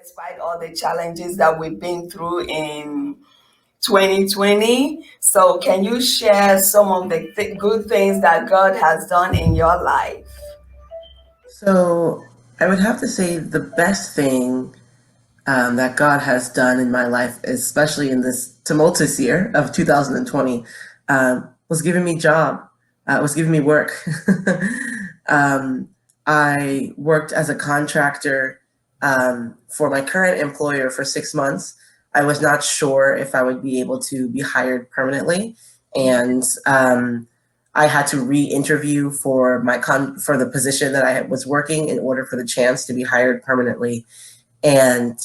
despite all the challenges that we've been through in 2020. So, can you share some of the good things that God has done in your life? So I would have to say the best thing that God has done in my life, especially in this tumultuous year of 2020, was giving me job, was giving me work. um, I worked as a contractor for my current employer for 6 months. I was not sure if I would be able to be hired permanently, and I had to re-interview for for the position that I was working in order for the chance to be hired permanently. And,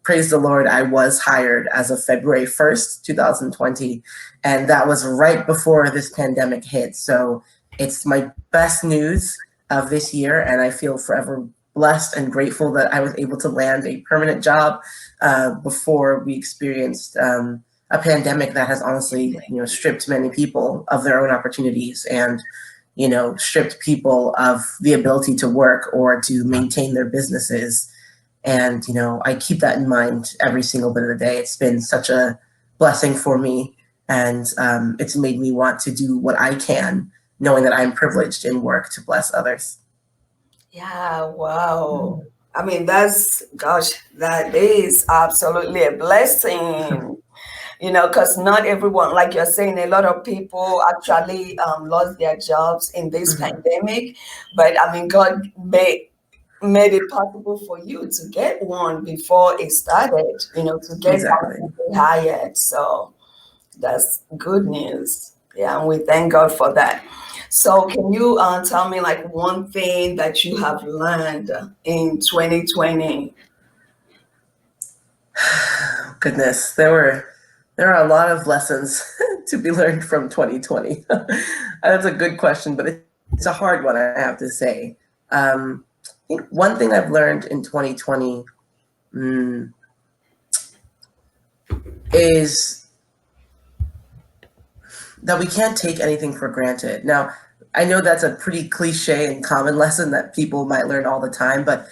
praise the Lord, I was hired as of February 1st, 2020. And that was right before this pandemic hit. So it's my best news of this year. And I feel forever blessed and grateful that I was able to land a permanent job before we experienced a pandemic that has honestly, stripped many people of their own opportunities and, stripped people of the ability to work or to maintain their businesses. And, I keep that in mind every single bit of the day. It's been such a blessing for me. And it's made me want to do what I can, knowing that I'm privileged in work to bless others. Yeah, wow. I mean, gosh, that is absolutely a blessing. Because not everyone, like you're saying, a lot of people actually lost their jobs in this Mhm. pandemic. But I mean, God made it possible for you to get one before it started, to get Exactly. something hired. So that's good news. Yeah, and we thank God for that. So, can you tell me like one thing that you have learned in 2020? Goodness, there are a lot of lessons to be learned from 2020. That's a good question, but it's a hard one, I have to say. I think one thing I've learned in 2020 is that we can't take anything for granted. Now, I know that's a pretty cliche and common lesson that people might learn all the time, but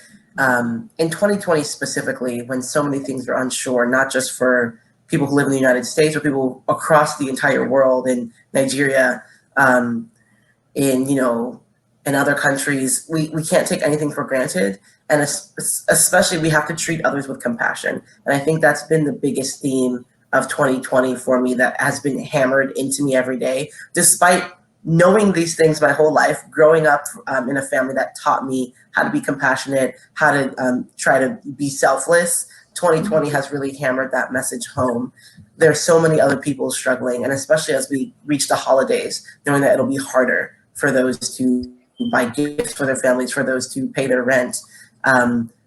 in 2020 specifically, when so many things are unsure, not just for people who live in the United States, but people across the entire world, in Nigeria, um, in in other countries, we can't take anything for granted, and especially we have to treat others with compassion. And I think that's been the biggest theme of 2020 for me that has been hammered into me every day, despite knowing these things my whole life, growing up in a family that taught me how to be compassionate, how to try to be selfless. 2020 has really hammered that message home. There's so many other people struggling, and especially as we reach the holidays, knowing that it'll be harder for those to buy gifts for their families, for those to pay their rent,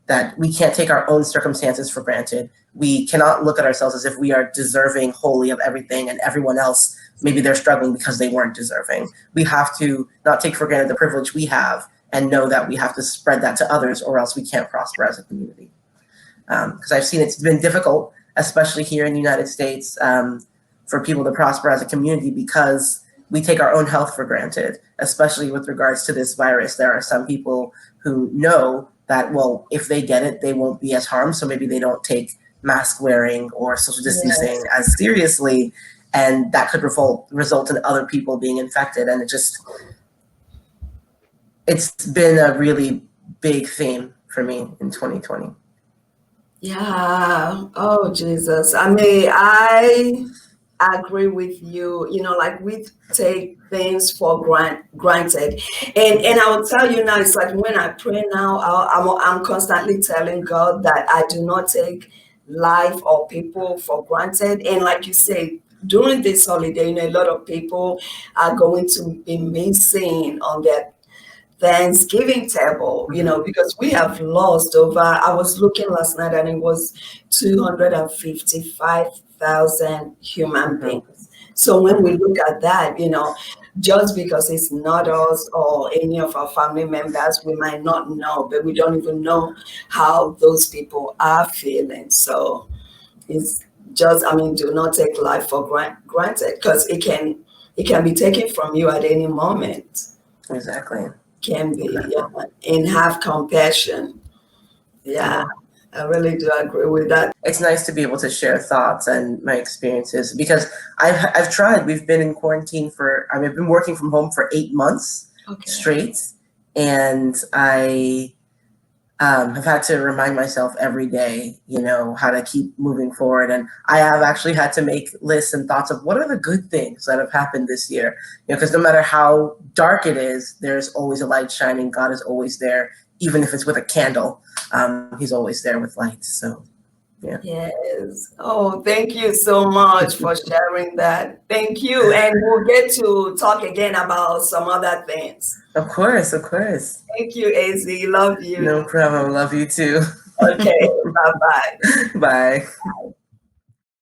that we can't take our own circumstances for granted. We cannot look at ourselves as if we are deserving wholly of everything and everyone else, maybe they're struggling because they weren't deserving. We have to not take for granted the privilege we have and know that we have to spread that to others or else we can't prosper as a community. Because I've seen it's been difficult, especially here in the United States, for people to prosper as a community because we take our own health for granted, especially with regards to this virus. There are some people who know that, well, if they get it, they won't be as harmed. So maybe they don't take mask wearing or social distancing Yes. as seriously. And that could result in other people being infected. And it's been a really big theme for me in 2020. Yeah. Oh, Jesus. I mean, I agree with you. Like we take things for granted, and I will tell you now. It's like when I pray now, I'm constantly telling God that I do not take life or people for granted. And like you say, during this holiday, a lot of people are going to be missing on their Thanksgiving table, Mhm. because we have lost over, I was looking last night and it was 255,000 human Mhm. beings. So when we Mhm. look at that, just because it's not us or any of our family members, we might not know, but we don't even know how those people are feeling. So it's just, I mean, do not take life for granted because it can be taken from you at any moment. Exactly. Can be, Exactly. yeah, and have compassion. Yeah. Yeah. I really do agree with that. It's nice to be able to share thoughts and my experiences because I've tried. We've been in quarantine I've been working from home for 8 months straight, and I have had to remind myself every day, how to keep moving forward. And I have actually had to make lists and thoughts of what are the good things that have happened this year. Because no matter how dark it is, there's always a light shining. God is always there, even if it's with a candle. He's always there with light. So, yeah. Yes. Oh, thank you so much for sharing that. Thank you. And we'll get to talk again about some other things. Of course, of course. Thank you, Az. Love you. No problem. Love you too. Okay. Bye-bye. Bye.